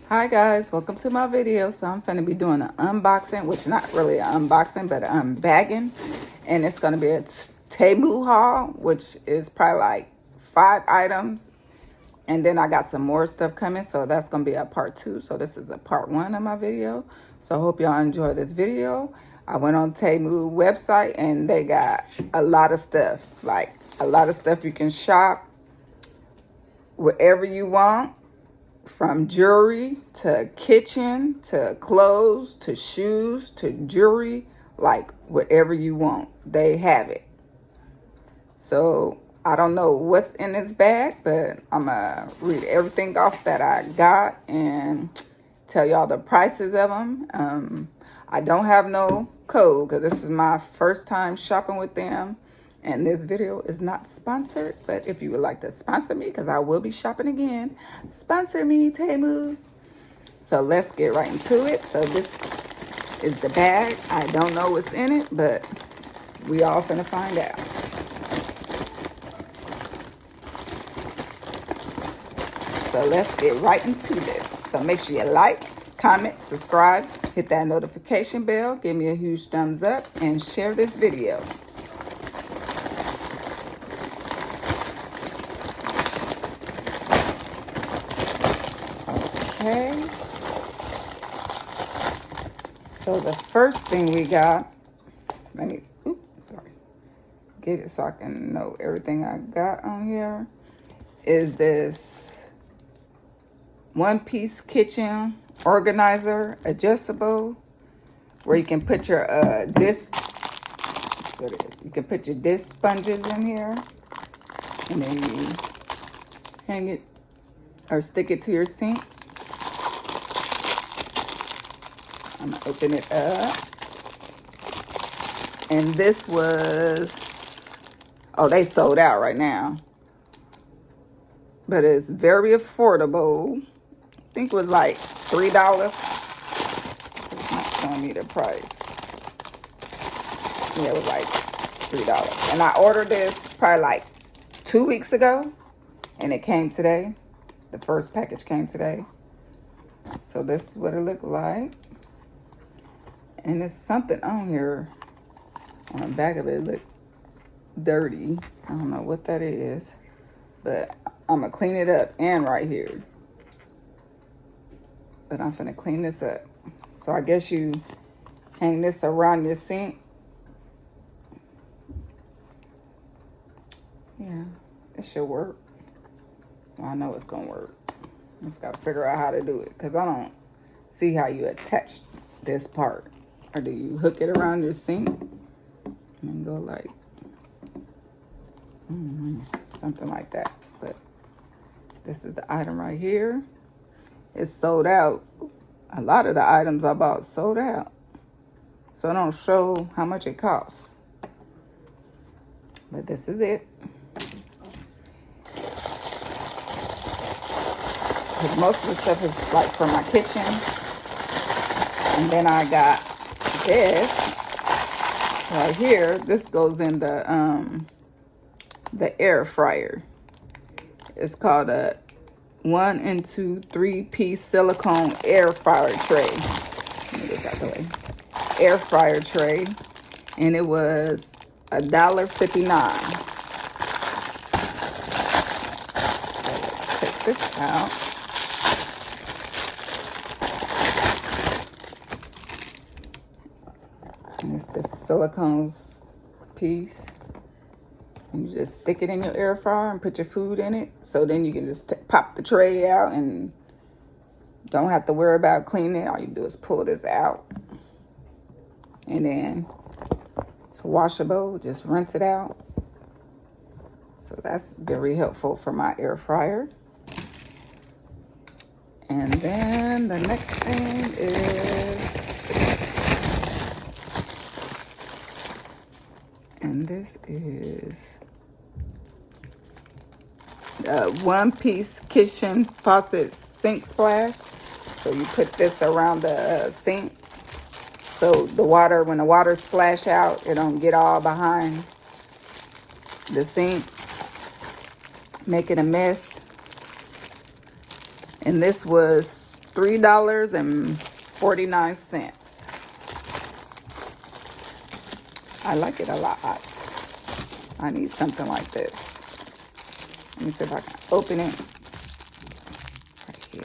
Hi guys, welcome to my video. So I'm gonna be doing an unboxing, which not really an unboxing, but an unbagging. And it's gonna be a Temu haul, which is probably like 5 items. And then I got some more stuff coming, so that's gonna be a part 2. So this is a part 1 of my video. So I hope y'all enjoy this video. I went on Temu website and they got a lot of stuff, like a lot of stuff you can shop whatever you want. From jewelry to kitchen to clothes to shoes to jewelry, like whatever you want, they have it. So I don't know what's in this bag, but I'm gonna read everything off that I got and tell y'all the prices of them. I don't have no code because this is my first time shopping with them. And this video is not sponsored, but if you would like to sponsor me, because I will be shopping again, sponsor me, Temu. So let's get right into it. So this is the bag. I don't know what's in it, but we all finna find out. So let's get right into this. So make sure you like, comment, subscribe, hit that notification bell, give me a huge thumbs up, and share this video. Okay, so the first thing we got, let me, get it so I can know everything I got on here, is this one-piece kitchen organizer, adjustable, where you can put your dish, you can put your dish sponges in here, and then you hang it or stick it to your sink. I'm gonna open it up. And this was, oh, they sold out right now. But it's very affordable. I think it was like $3. It's not showing me the price. Yeah, it was like $3. And I ordered this probably like 2 weeks ago. And it came today. The first package came today. So this is what it looked like. And there's something on here, on the back of it, look dirty. I don't know what that is, but I'm gonna clean it up, and right here. But I'm gonna clean this up. So I guess you hang this around your sink. Yeah, it should work. Well, I know it's gonna work. Just gotta figure out how to do it, because I don't see how you attach this part. Or do you hook it around your sink and go like something like that? But this is the item right here. It's sold out. A lot of the items I bought sold out, so I don't show how much it costs. But this is it. Because most of the stuff is like for my kitchen. And then I got this right here. This goes in the air fryer. It's called a 1 and 2 3-piece silicone air fryer tray. Let me get that away. Air fryer tray, and it was $1.59. So let's take this out. And it's this silicone piece. You just stick it in your air fryer and put your food in it. So then you can just pop the tray out and don't have to worry about cleaning it. All you do is pull this out. And then it's washable. Just rinse it out. So that's very helpful for my air fryer. And then the next thing is, and this is a one-piece kitchen faucet sink splash. So you put this around the sink. So the water, when the water splash out, it don't get all behind the sink, making a mess. And this was $3.49. I like it a lot. I need something like this. Let me see if I can open it. Right here.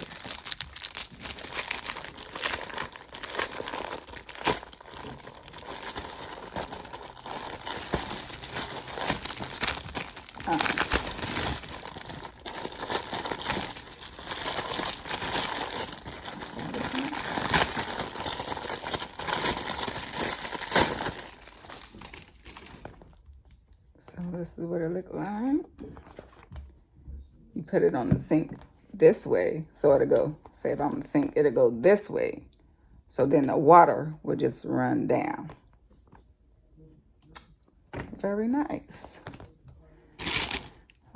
So this is what it looks like. You put it on the sink this way, so it'll go, say if I'm in the sink, it'll go this way. So then the water will just run down. Very nice.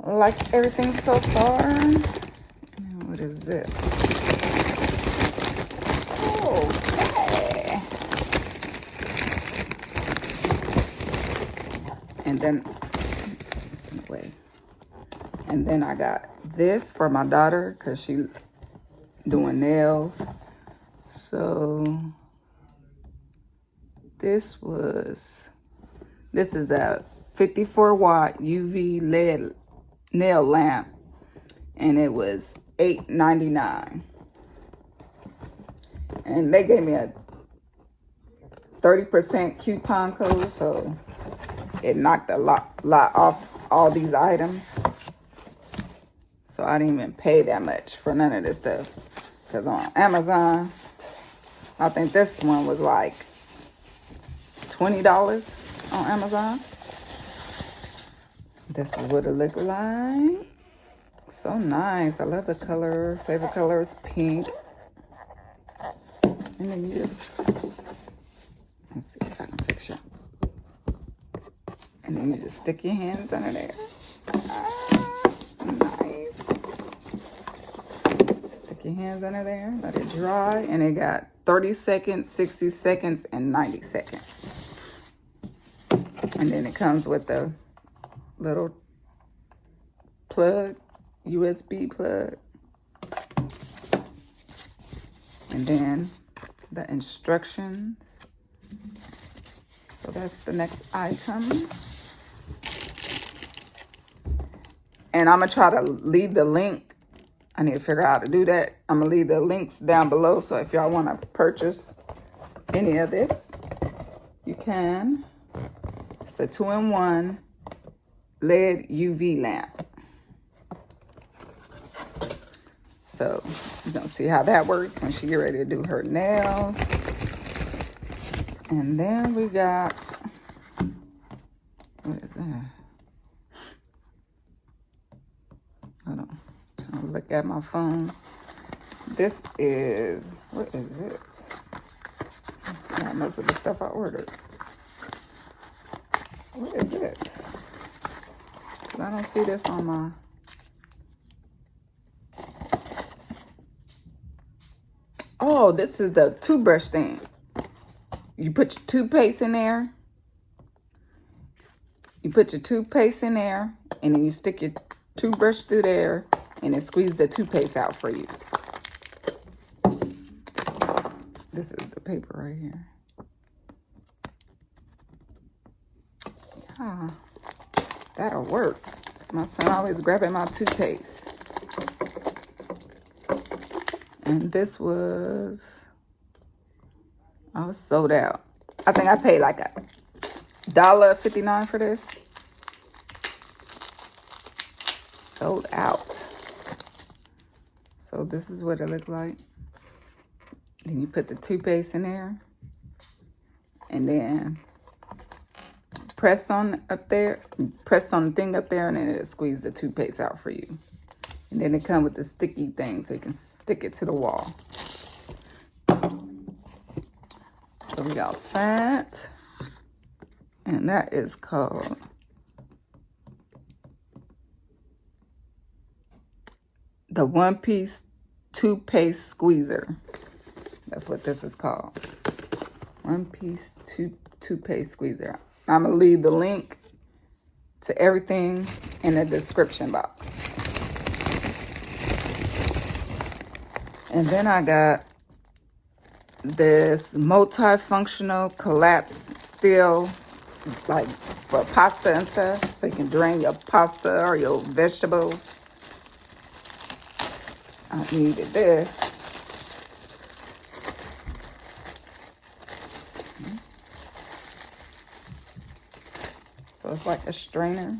I like everything so far. And what is this? Okay. And then, it's in the way. And then I got this for my daughter because she doing nails. So this is a 54 watt UV LED nail lamp, and it was $8.99. And they gave me a 30% coupon code, so it knocked a lot off all these items. So I didn't even pay that much for none of this stuff. Because on Amazon, I think this one was like $20 on Amazon. This is what it looked like. So nice. I love the color. Favorite color is pink. And then you just, let's see if I can picture. And then you just stick your hands under there. Nice. Stick your hands under there. Let it dry. And it got 30 seconds, 60 seconds, and 90 seconds. And then it comes with the little plug, USB plug. And then the instructions. So that's the next item. And I'm going to try to leave the link. I need to figure out how to do that. I'm going to leave the links down below. So if y'all want to purchase any of this, you can. It's a 2-in-1 LED UV lamp. So you're going to see how that works when she get ready to do her nails. And then we got, what is that? Hold on, I'm trying to look at my phone. This is, what is this? Not most of the stuff I ordered. What is this? I don't see this on my, oh, this is the toothbrush thing. You put your toothpaste in there. You put your toothpaste in there, and then you stick your toothbrush through there, and it squeezes the toothpaste out for you. This is the paper right here. Yeah, that'll work. 'Cause my son always grabbing my toothpaste. And this was, I was sold out. I think I paid like $1.59 for this. Sold out. So this is what it looked like. Then you put the toothpaste in there. And then press on up there. Press on the thing up there, and then it'll squeeze the toothpaste out for you. And then it comes with the sticky thing so you can stick it to the wall. So we got that. And that is called the one-piece toothpaste squeezer. That's what this is called. One-piece toothpaste squeezer. I'm going to leave the link to everything in the description box. And then I got this multifunctional collapse steel, like for pasta and stuff, so you can drain your pasta or your vegetables. I needed this. So it's like a strainer.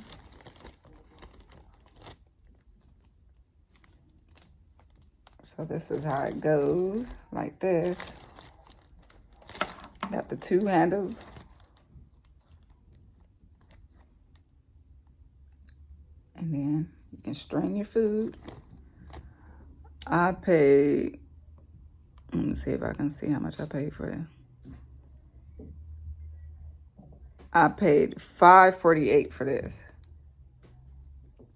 So this is how it goes, like this. Got the two handles. And then you can strain your food. I paid, let me see if I can see how much I paid for it. I paid $5.48 for this.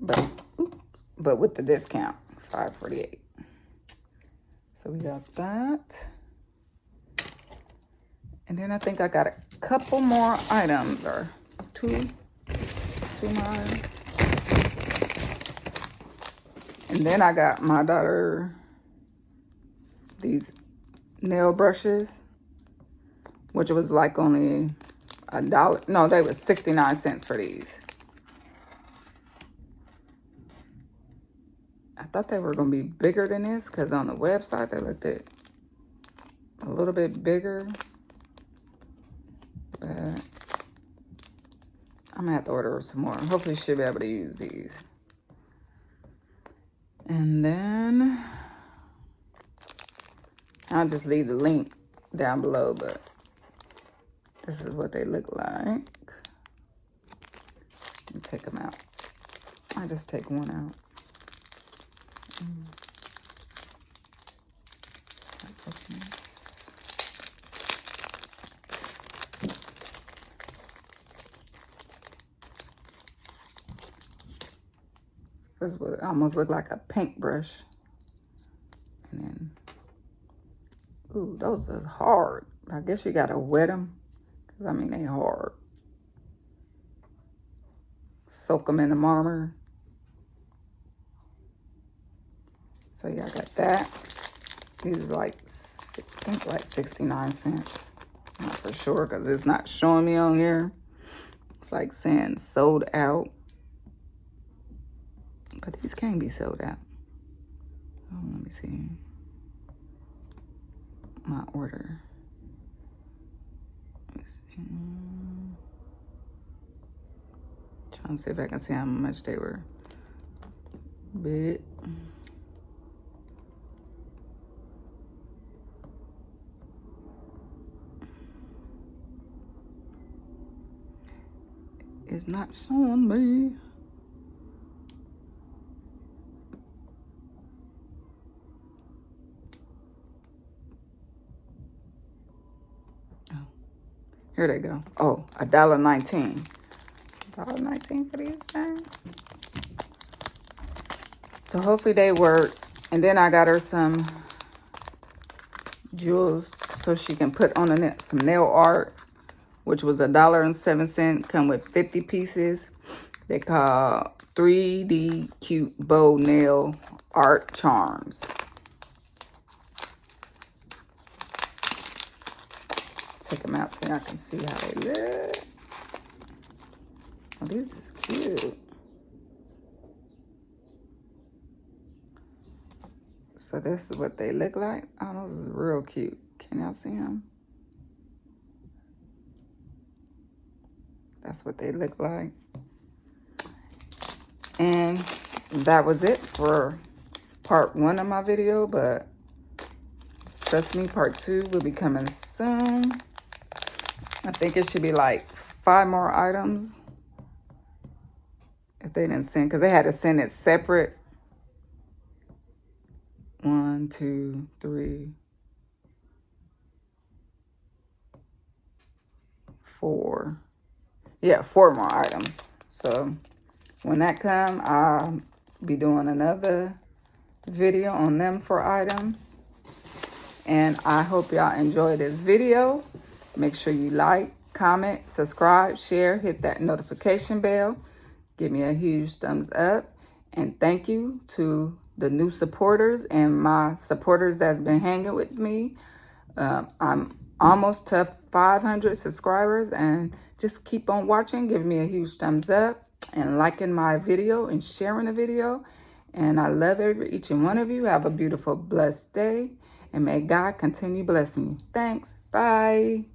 But, oops, but with the discount, $5.48. So we got that. And then I think I got a couple more items, or two more items. And then I got my daughter these nail brushes, which was like only $1. No, they was 69 cents for these. I thought they were gonna be bigger than this, because on the website they looked at a little bit bigger. But I'm gonna have to order some more. Hopefully she'll be able to use these. And then I'll just leave the link down below, but this is what they look like. Let me take them out. I just take one out. This would almost look like a paintbrush. And then, ooh, those are hard. I guess you gotta wet them, because I mean, they hard. Soak them in the marmer. So yeah, I got that. These are like, I think like 69 cents. Not for sure, because it's not showing me on here. It's like saying sold out. But these can't be sold out. Oh, let me see. My order. Let's see. Trying to see if I can see how much they were. Bit. It's not showing me. Here they go. Oh, $1.19. $1.19 for these things. So hopefully they work. And then I got her some jewels so she can put on some nail art, which was $1.07. Come with 50 pieces. They call 3D Cute Bow Nail Art Charms. Take them out so y'all can see how they look. Oh, this is cute. So this is what they look like. Oh, those is real cute. Can y'all see them? That's what they look like. And that was it for part 1 of my video, but trust me, part 2 will be coming soon. I think it should be like 5 more items if they didn't send, because they had to send it separate. 1, 2, 3, 4. Yeah, 4 more items. So when that comes, I'll be doing another video on them 4 items. And I hope y'all enjoy this video. Make sure you like, comment, subscribe, share, hit that notification bell. Give me a huge thumbs up. And thank you to the new supporters and my supporters that's been hanging with me. I'm almost to 500 subscribers, and just keep on watching. Give me a huge thumbs up and liking my video and sharing the video. And I love each and one of you. Have a beautiful, blessed day, and may God continue blessing you. Thanks. Bye.